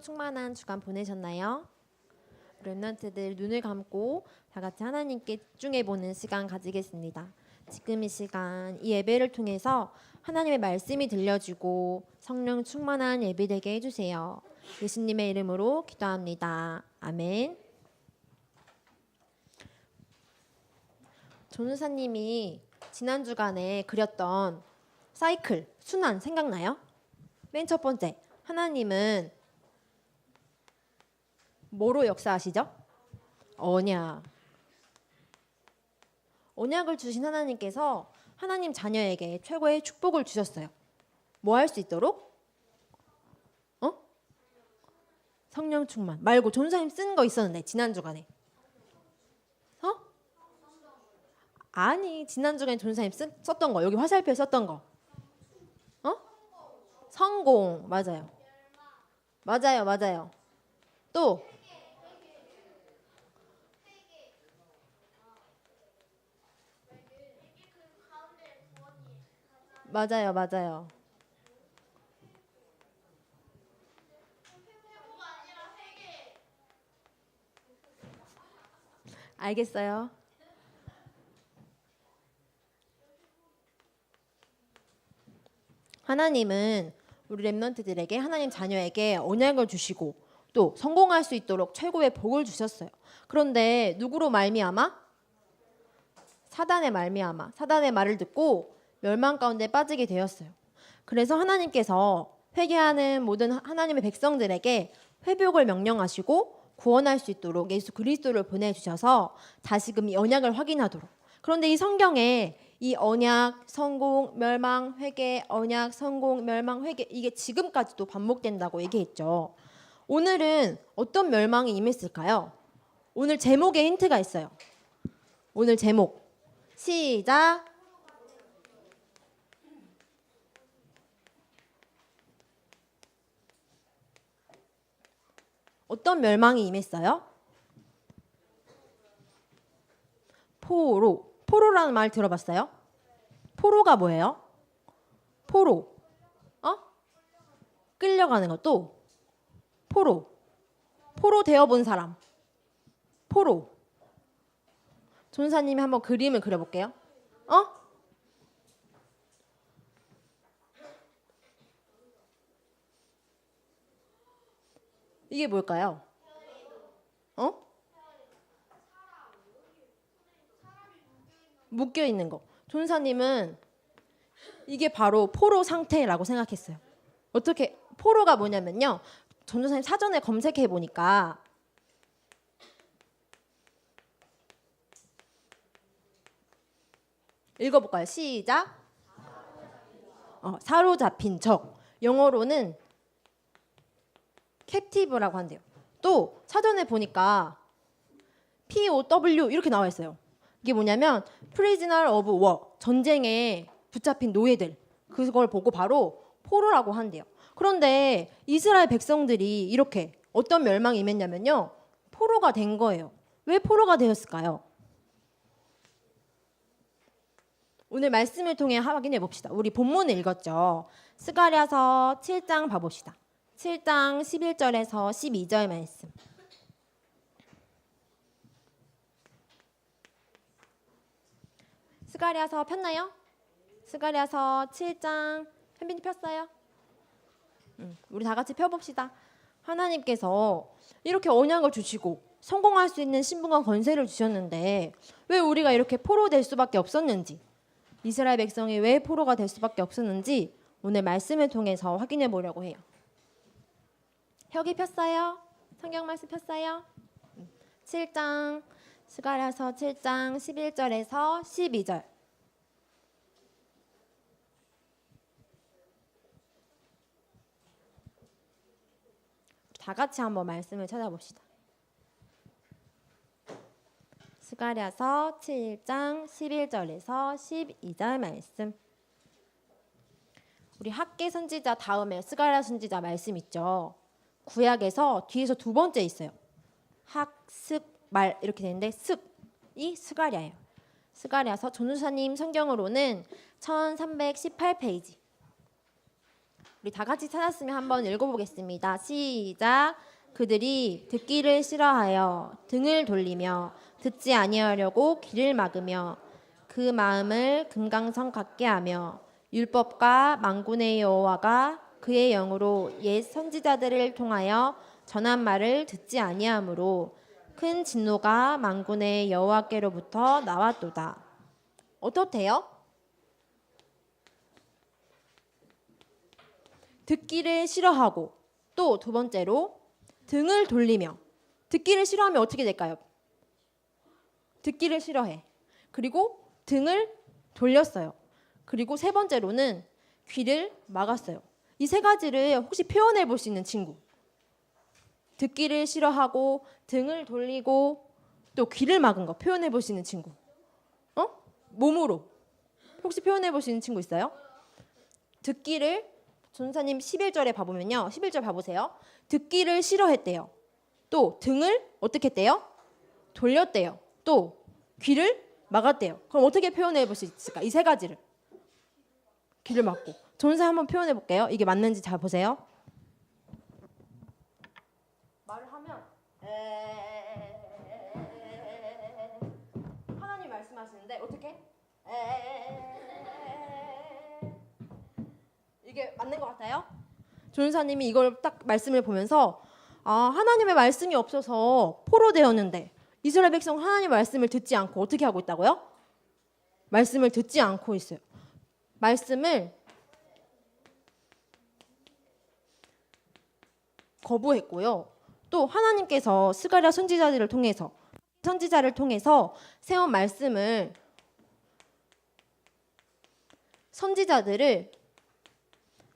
충만한 주간 보내셨나요? 렘넌트들 눈을 감고 다 같이 하나님께 집중해보는 시간 가지겠습니다. 지금 이 시간 이 예배를 통해서 하나님의 말씀이 들려지고 성령 충만한 예배 되게 해주세요. 예수님의 이름으로 기도합니다. 아멘. 전우사님이 지난 주간에 그렸던 사이클, 순환 생각나요? 맨 첫 번째, 하나님은 뭐로 역사하시죠? 언약. 언약을 주신 하나님께서 하나님 자녀에게 최고의 축복을 주셨어요. 뭐 할 수 있도록? 성령 충만. 말고 전사님 쓴 거 있었는데 지난 주간에. 아니, 지난 주간에 전사님 썼던 거. 여기 화살표에 썼던 거. 성공. 맞아요. 맞아요. 또 맞아요. 알겠어요. 하나님은 우리 렘넌트들에게 하나님 자녀에게 언약을 주시고 또 성공할 수 있도록 최고의 복을 주셨어요. 그런데 누구로 말미암아? 사단의 말미암아. 사단의 말을 듣고 멸망 가운데 빠지게 되었어요. 그래서 하나님께서 회개하는 모든 하나님의 백성들에게 회복을 명령하시고 구원할 수 있도록 예수 그리스도를 보내주셔서 다시금 이 언약을 확인하도록. 그런데 이 성경에 이 언약, 성공, 멸망, 회개, 언약, 성공, 멸망, 회개 이게 지금까지도 반복된다고 얘기했죠. 오늘은 어떤 멸망이 임했을까요? 오늘 제목에 힌트가 있어요. 오늘 제목 시작. 어떤 멸망이 임했어요? 포로. 포로라는 말 들어봤어요? 포로가 뭐예요? 포로. 끌려가는 것도 포로. 포로 되어본 사람. 포로. 전사님이 한번 그림을 그려볼게요. 이게 뭘까요? 묶여 있는 거. 전사님은 이게 바로 포로 상태라고 생각했어요. 어떻게 포로가 뭐냐면요. 전도사님 사전에 검색해 보니까 읽어볼까요? 시작. 사로잡힌 적. 영어로는 캡티브라고 한대요. 또 사전에 보니까 POW 이렇게 나와 있어요. 이게 뭐냐면 Prisoner of War, 전쟁에 붙잡힌 노예들. 그걸 보고 바로 포로라고 한대요. 그런데 이스라엘 백성들이 이렇게 어떤 멸망이 임했냐면요. 포로가 된 거예요. 왜 포로가 되었을까요? 오늘 말씀을 통해 확인해 봅시다. 우리 본문을 읽었죠. 스가랴서 7장 봐봅시다. 7장 11절에서 12절 말씀. 스가랴서 폈나요? 스가랴서 7장 현빈이 폈어요? 우리 다 같이 펴봅시다. 하나님께서 이렇게 언약을 주시고 성공할 수 있는 신분과 권세를 주셨는데 왜 우리가 이렇게 포로 될 수밖에 없었는지, 이스라엘 백성이 왜 포로가 될 수밖에 없었는지 오늘 말씀을 통해서 확인해 보려고 해요. 혁이 폈어요? 성경 말씀 폈어요? 7장 스가랴서 7장 11절에서 12절. 다 같이 한번 말씀을 찾아봅시다. 스가랴서 7장 11절에서 12절 말씀. 우리 학개 선지자 다음에 스가랴 선지자 말씀 있죠. 구약에서 뒤에서 두 번째 있어요. 학, 습, 말 이렇게 되는데 습이 스가랴예요. 스가랴서 전우사님 성경으로는 1318페이지. 우리 다 같이 찾았으면 한번 읽어보겠습니다. 시작. 그들이 듣기를 싫어하여 등을 돌리며 듣지 아니하려고 귀를 막으며 그 마음을 금강석 같게 하며 율법과 만군의 여호와가 그의 영으로 옛 선지자들을 통하여 전한 말을 듣지 아니하므로 큰 진노가 만군의 여호와께로부터 나왔도다. 어떻대요? 듣기를 싫어하고 또 두 번째로 등을 돌리며 듣기를 싫어하면 어떻게 될까요? 듣기를 싫어해. 그리고 등을 돌렸어요. 그리고 세 번째로는 귀를 막았어요. 이 세 가지를 혹시 표현해 볼 수 있는 친구. 듣기를 싫어하고 등을 돌리고 또 귀를 막은 거 표현해 볼 수 있는 친구. 몸으로 혹시 표현해 볼 수 있는 친구 있어요? 듣기를 전사님 11절에 봐보면요. 11절 봐보세요. 듣기를 싫어했대요. 또 등을 어떻게 했대요? 돌렸대요. 또 귀를 막았대요. 그럼 어떻게 표현해 볼 수 있을까? 이 세 가지를. 귀를 막고. 전사 한번 표현해 볼게요. 이게 맞는지 잘 보세요. 말을 하면 하나님 말씀하시는데 어떻게? 이게 맞는 것 같아요? 조연사님이 이걸 딱 말씀을 보면서 하나님의 말씀이 없어서 포로되었는데 이스라엘 백성 하나님의 말씀을 듣지 않고 어떻게 하고 있다고요? 말씀을 듣지 않고 있어요. 말씀을 거부했고요. 또 하나님께서 스가랴 선지자를 통해서 세운 말씀을 선지자들을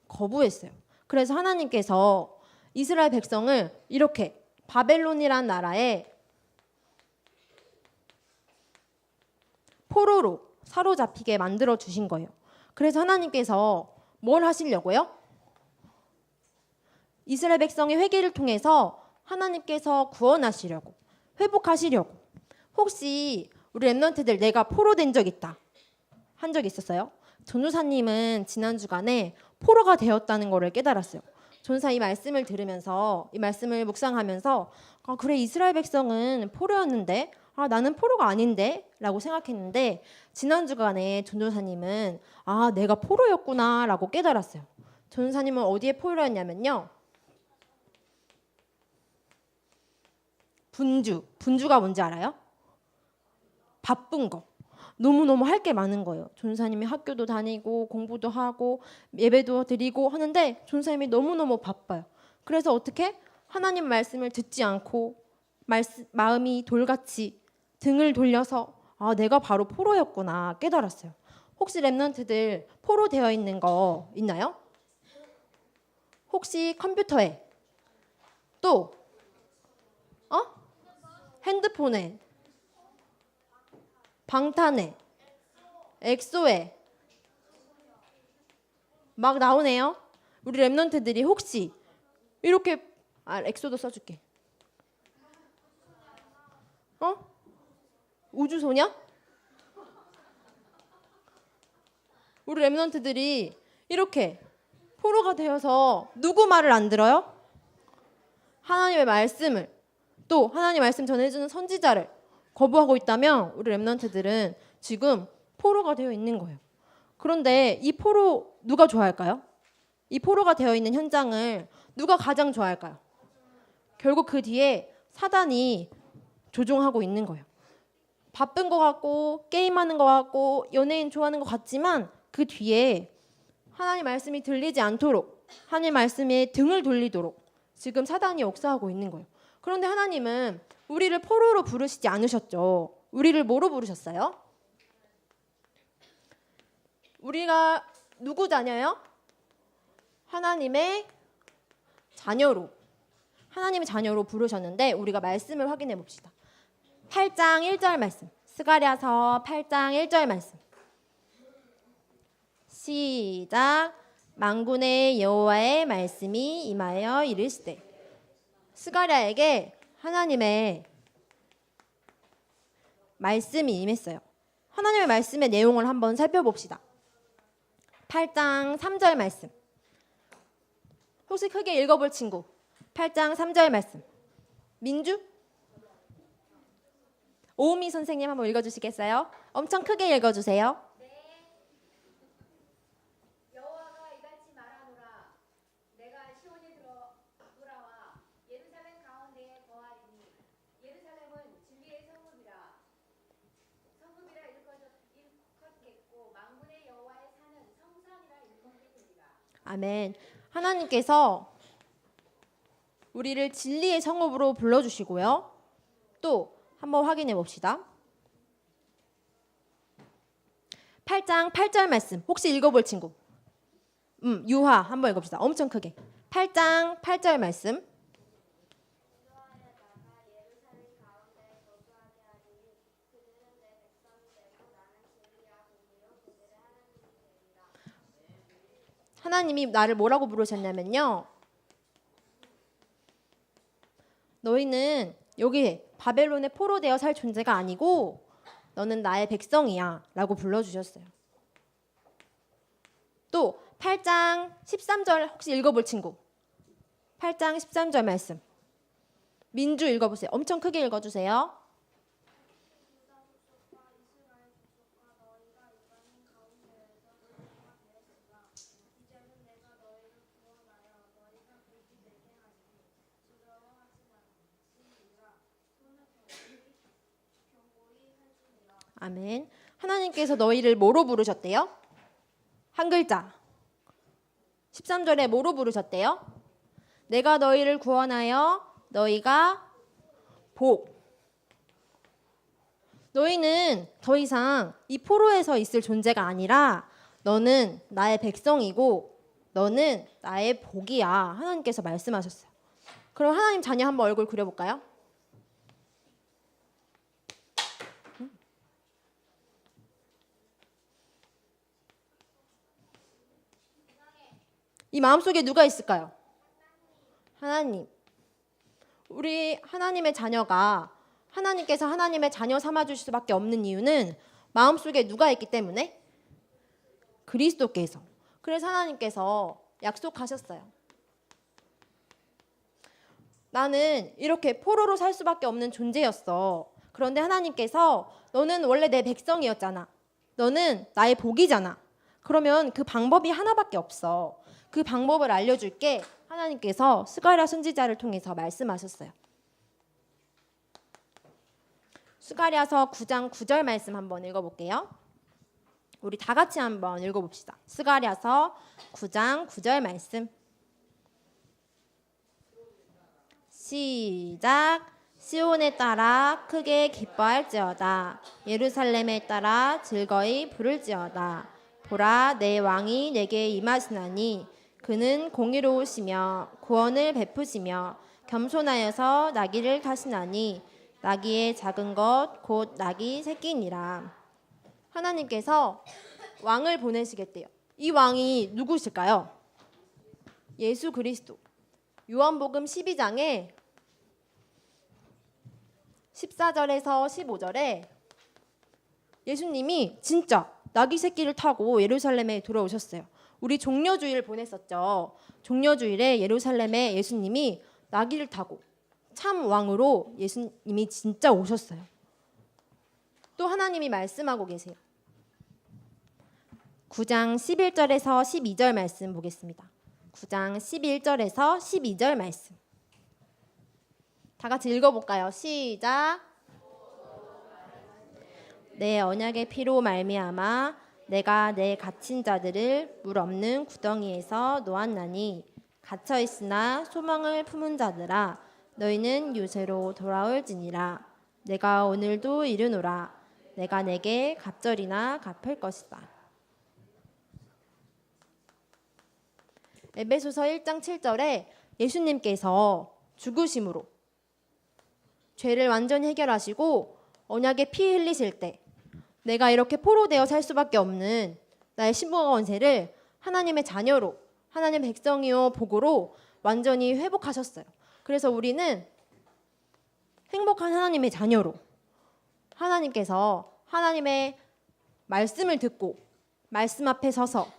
거부했어요. 그래서 하나님께서 이스라엘 백성을 이렇게 바벨론이란 나라에 포로로 사로잡히게 만들어 주신 거예요. 그래서 하나님께서 뭘 하시려고요? 이스라엘 백성의 회개를 통해서 하나님께서 구원하시려고, 회복하시려고. 혹시 우리 랩런트들 내가 포로된 적 있다 한 적 있었어요? 전도사님은 지난 주간에 포로가 되었다는 것을 깨달았어요. 전사 이 말씀을 들으면서 이 말씀을 묵상하면서 그래 이스라엘 백성은 포로였는데 나는 포로가 아닌데 라고 생각했는데 지난 주간에 전도사님은 내가 포로였구나 라고 깨달았어요. 전도사님은 어디에 포로였냐면요. 분주가 뭔지 알아요? 바쁜 거. 너무너무 할 게 많은 거예요. 전사님이 학교도 다니고 공부도 하고 예배도 드리고 하는데 전사님이 너무너무 바빠요. 그래서 어떻게? 하나님 말씀을 듣지 않고 마음이 돌같이 등을 돌려서 내가 바로 포로였구나 깨달았어요. 혹시 랩런트들 포로 되어 있는 거 있나요? 혹시 컴퓨터에 또 핸드폰에 방탄에 엑소에 막 나오네요. 우리 랩런트들이 혹시 이렇게 엑소도 써줄게. 우주소녀? 우리 랩런트들이 이렇게 포로가 되어서 누구 말을 안 들어요? 하나님의 말씀을 또 하나님 말씀 전해주는 선지자를 거부하고 있다면 우리 랩런트들은 지금 포로가 되어 있는 거예요. 그런데 이 포로 누가 좋아할까요? 이 포로가 되어 있는 현장을 누가 가장 좋아할까요? 결국 그 뒤에 사단이 조종하고 있는 거예요. 바쁜 것 같고 게임하는 것 같고 연예인 좋아하는 것 같지만 그 뒤에 하나님 말씀이 들리지 않도록 하나님 말씀에 등을 돌리도록 지금 사단이 역사하고 있는 거예요. 그런데 하나님은 우리를 포로로 부르시지 않으셨죠. 우리를 뭐로 부르셨어요? 우리가 누구 자녀요? 하나님의 자녀로. 하나님의 자녀로 부르셨는데 우리가 말씀을 확인해 봅시다. 8장 1절 말씀. 스가랴서 8장 1절 말씀. 시작. 만군의 여호와의 말씀이 임하여 이르시되. 스가랴에게 하나님의 말씀이 임했어요. 하나님의 말씀의 내용을 한번 살펴봅시다. 8장 3절 말씀. 혹시 크게 읽어볼 친구? 8장 3절 말씀. 민주? 오은미 선생님 한번 읽어주시겠어요? 엄청 크게 읽어주세요. 여호와가 이같이 말하노라. 내가 시온에 돌아와 예루살렘 가운데에 거하리니 예루살렘은 진리의 성읍이라 일컫겠고 만군의 여호와의 산은 성산이라 일컫게 되리라. 아멘. 하나님께서 우리를 진리의 성읍으로 불러주시고요. 또 한번 확인해 봅시다. 8장 8절 말씀 혹시 읽어볼 친구? 유하 한번 읽어봅시다. 엄청 크게. 8장 8절 말씀. 하나님이 나를 뭐라고 부르셨냐면요. 너희는 여기 바벨론에 포로되어 살 존재가 아니고 너는 나의 백성이야 라고 불러주셨어요. 또 8장 13절 혹시 읽어볼 친구? 8장 13절 말씀. 민주 읽어보세요. 엄청 크게 읽어주세요. 아멘. 하나님께서 너희를 뭐로 부르셨대요? 한 글자. 13절에 뭐로 부르셨대요? 내가 너희를 구원하여 너희가 복. 너희는 더 이상 이 포로에서 있을 존재가 아니라 너는 나의 백성이고 너는 나의 복이야. 하나님께서 말씀하셨어요. 그럼 하나님 자녀 한번 얼굴 그려볼까요? 이 마음속에 누가 있을까요? 하나님. 우리 하나님의 자녀가 하나님께서 하나님의 자녀 삼아주실 수밖에 없는 이유는 마음속에 누가 있기 때문에? 그리스도께서. 그래서 하나님께서 약속하셨어요. 나는 이렇게 포로로 살 수밖에 없는 존재였어. 그런데 하나님께서 너는 원래 내 백성이었잖아. 너는 나의 복이잖아. 그러면 그 방법이 하나밖에 없어. 그 방법을 알려줄게. 하나님께서 스가랴 선지자를 통해서 말씀하셨어요. 스가랴서 9장 9절 말씀 한번 읽어볼게요. 우리 다 같이 한번 읽어봅시다. 스가랴서 9장 9절 말씀. 시작. 시온에 따라 크게 기뻐할지어다. 예루살렘에 따라 즐거이 부를지어다. 보라, 내 왕이 내게 임하시나니 그는 공의로우시며 구원을 베푸시며 겸손하여서 나귀를 타시나니 나귀의 작은 것 곧 나귀 새끼니라. 하나님께서 왕을 보내시겠대요. 이 왕이 누구실까요? 예수 그리스도. 요한복음 12장에 14절에서 15절에 예수님이 진짜 나귀 새끼를 타고 예루살렘에 들어오셨어요. 우리 종려주일 보냈었죠. 종려주일에 예루살렘에 예수님이 나귀를 타고 참 왕으로 예수님이 진짜 오셨어요. 또 하나님이 말씀하고 계세요. 9장 11절에서 12절 말씀 보겠습니다. 9장 11절에서 12절 말씀. 다 같이 읽어볼까요? 시작. 내 언약의 피로 말미암아 내가 내 갇힌 자들을 물 없는 구덩이에서 놓았나니 갇혀 있으나 소망을 품은 자들아 너희는 요새로 돌아올지니라. 내가 오늘도 이르노라. 내가 내게 갑절이나 갚을 것이다. 에베소서 1장 7절에 예수님께서 죽으심으로 죄를 완전히 해결하시고 언약의 피 흘리실 때 내가 이렇게 포로되어 살 수밖에 없는 나의 신분과 권세를 하나님의 자녀로 하나님의 백성이요 복으로 완전히 회복하셨어요. 그래서 우리는 행복한 하나님의 자녀로 하나님께서 하나님의 말씀을 듣고 말씀 앞에 서서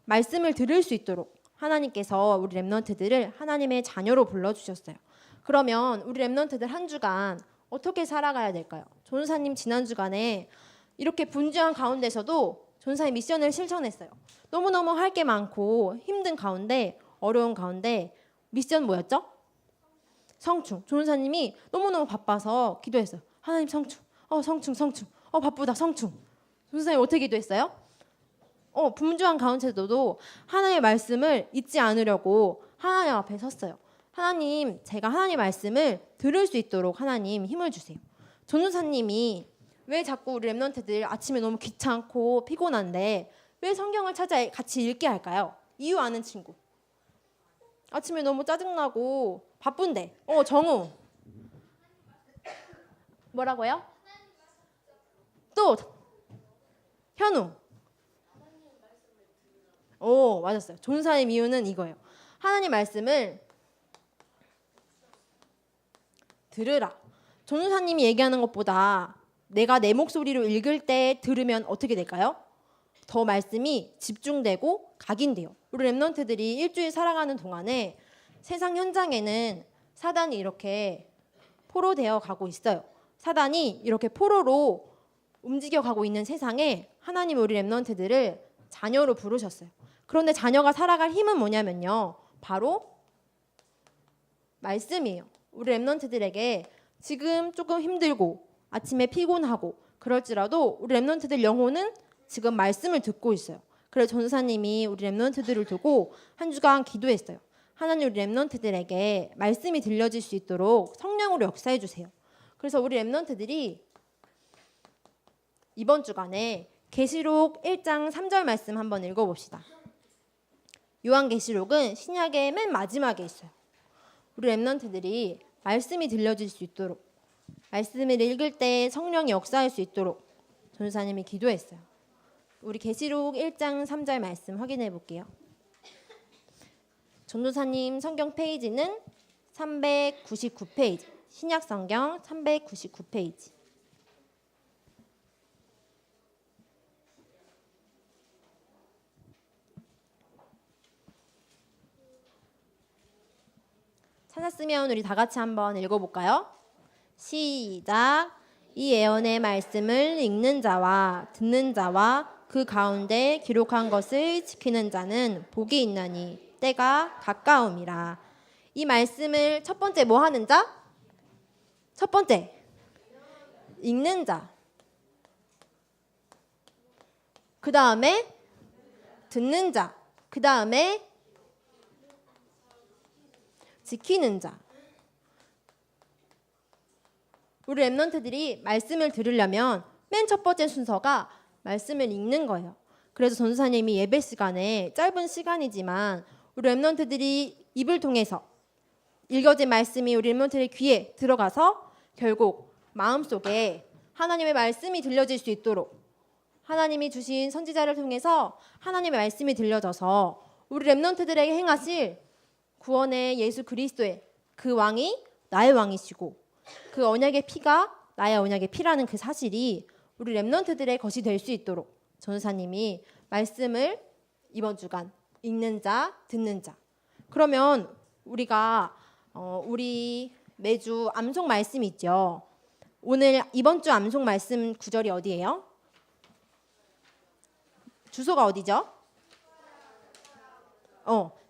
말씀을 들을 수 있도록 하나님께서 우리 렘넌트들을 하나님의 자녀로 불러주셨어요. 그러면 우리 렘넌트들 한 주간 어떻게 살아가야 될까요? 전도사님 지난 주간에 이렇게 분주한 가운데서도 전도사의 미션을 실천했어요. 너무너무 할 게 많고 힘든 가운데, 어려운 가운데 미션 뭐였죠? 성충. 전도사님이 너무너무 바빠서 기도했어요. 하나님 성충. 성충. 바쁘다 성충. 전도사님 어떻게 기도했어요? 분주한 가운데서도 하나님의 말씀을 잊지 않으려고 하나님 앞에 섰어요. 하나님, 제가 하나님의 말씀을 들을 수 있도록 하나님 힘을 주세요. 전도사님이 왜 자꾸 우리 렘넌트들 아침에 너무 귀찮고 피곤한데 왜 성경을 찾아 같이 읽게 할까요? 이유 아는 친구. 아침에 너무 짜증나고 바쁜데. 정우. 뭐라고요? 또 현우. 맞았어요. 전도사님 이유는 이거예요. 하나님 말씀을 들으라. 전도사님이 얘기하는 것보다 내가 내 목소리로 읽을 때 들으면 어떻게 될까요? 더 말씀이 집중되고 각인돼요. 우리 렘넌트들이 일주일 살아가는 동안에 세상 현장에는 사단이 이렇게 포로되어 가고 있어요. 사단이 이렇게 포로로 움직여 가고 있는 세상에 하나님 우리 렘넌트들을 자녀로 부르셨어요. 그런데 자녀가 살아갈 힘은 뭐냐면요. 바로 말씀이에요. 우리 렘넌트들에게 지금 조금 힘들고 아침에 피곤하고 그럴지라도 우리 렘넌트들 영혼은 지금 말씀을 듣고 있어요. 그래서 전도사님이 우리 렘넌트들을 두고 한 주간 기도했어요. 하나님 우리 렘넌트들에게 말씀이 들려질 수 있도록 성령으로 역사해 주세요. 그래서 우리 렘넌트들이 이번 주간에 계시록 1장 3절 말씀 한번 읽어봅시다. 요한계시록은 신약의 맨 마지막에 있어요. 우리 렘넌트들이 말씀이 들려질 수 있도록 말씀을 읽을 때 성령이 역사할 수 있도록 전도사님이 기도했어요. 우리 계시록 1장 3절 말씀 확인해 볼게요. 전도사님 성경 페이지는 399페이지. 신약 성경 399페이지. 찾았으면 우리 다 같이 한번 읽어볼까요? 시작. 이 예언의 말씀을 읽는 자와 듣는 자와 그 가운데 기록한 것을 지키는 자는 복이 있나니 때가 가까움이라. 이 말씀을 첫 번째 뭐 하는 자? 첫 번째 읽는 자. 그 다음에 듣는 자. 그 다음에 지키는 자. 우리 렘넌트들이 말씀을 들으려면 맨 첫 번째 순서가 말씀을 읽는 거예요. 그래서 전도사님이 예배 시간에 짧은 시간이지만 우리 렘넌트들이 입을 통해서 읽어진 말씀이 우리 렘넌트의 귀에 들어가서 결국 마음속에 하나님의 말씀이 들려질 수 있도록 하나님이 주신 선지자를 통해서 하나님의 말씀이 들려져서 우리 렘넌트들에게 행하실 구원의 예수 그리스도의 그 왕이 나의 왕이시고 그 언약의 피가 나의 언약의 피라는 그 사실이 우리 렘넌트들의 것이 될 수 있도록 전도사님이 말씀을 이번 주간 읽는 자, 듣는 자. 그러면 우리가 우리 매주 암송 말씀 있죠. 오늘 이번 주 암송 말씀 구절이 어디예요? 주소가 어디죠?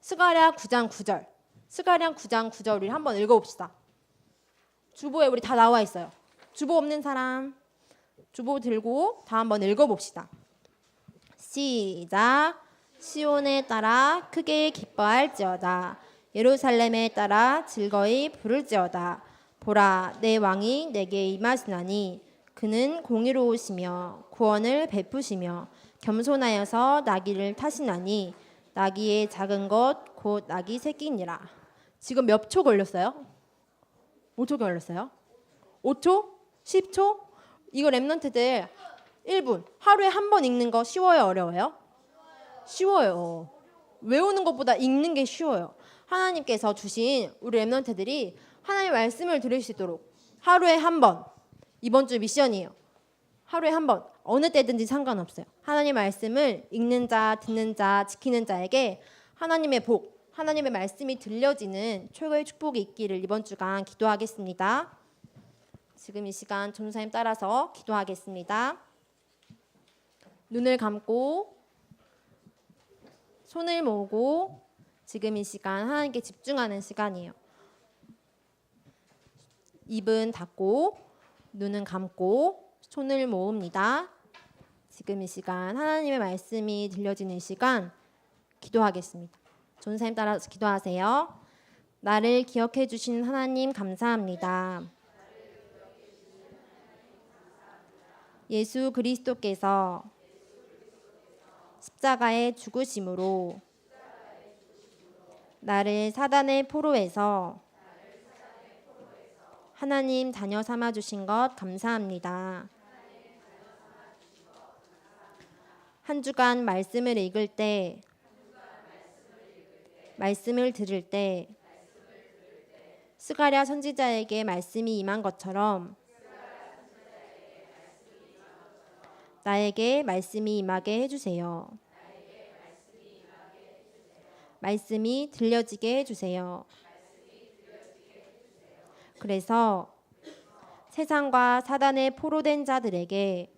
스가랴 9장 9절. 스가랴 9장 9절 우리 한번 읽어봅시다. 주보에 우리 다 나와 있어요. 주보 없는 사람 주보 들고 다 한번 읽어봅시다. 시작. 시온에 따라 크게 기뻐할지어다. 예루살렘에 따라 즐거이 부를지어다. 보라, 내 왕이 내게 임하시나니 그는 공의로우시며 구원을 베푸시며 겸손하여서 나귀를 타시나니 나귀의 작은 것 곧 나귀 새끼니라. 지금 몇 초 걸렸어요? 5초 걸렸어요? 5초? 10초? 이거 렘넌트들 1분 하루에 한 번 읽는 거 쉬워요? 어려워요? 쉬워요. 외우는 것보다 읽는 게 쉬워요. 하나님께서 주신 우리 렘넌트들이 하나님의 말씀을 들을 수 있도록 하루에 한 번, 이번 주 미션이에요. 하루에 한 번, 어느 때든지 상관없어요. 하나님의 말씀을 읽는 자, 듣는 자, 지키는 자에게 하나님의 복, 하나님의 말씀이 들려지는 최고의 축복이 있기를 이번 주간 기도하겠습니다. 지금 이 시간 전도사님 따라서 기도하겠습니다. 눈을 감고 손을 모으고 지금 이 시간 하나님께 집중하는 시간이에요. 입은 닫고 눈은 감고 손을 모읍니다. 지금 이 시간 하나님의 말씀이 들려지는 시간 기도하겠습니다. 전도사님 따라서 기도하세요. 나를 기억해 주신 하나님 감사합니다. 예수 그리스도께서 십자가의 죽으심으로 나를 사단의 포로에서 하나님 자녀 삼아 주신 것 감사합니다. 한 주간 말씀을 읽을 때, 말씀을 들을 때 스가랴 선지자에게 말씀이 임한 것처럼 나에게 말씀이 임하게 해주세요. 말씀이 들려지게 해주세요. 그래서 세상과 사단의 포로된 자들에게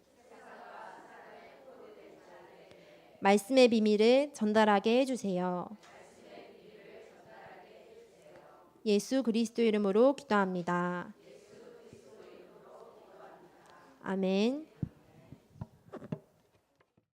말씀의 비밀을 전달하게 해주세요. 예수 그리스도 이름으로 기도합니다. 아멘.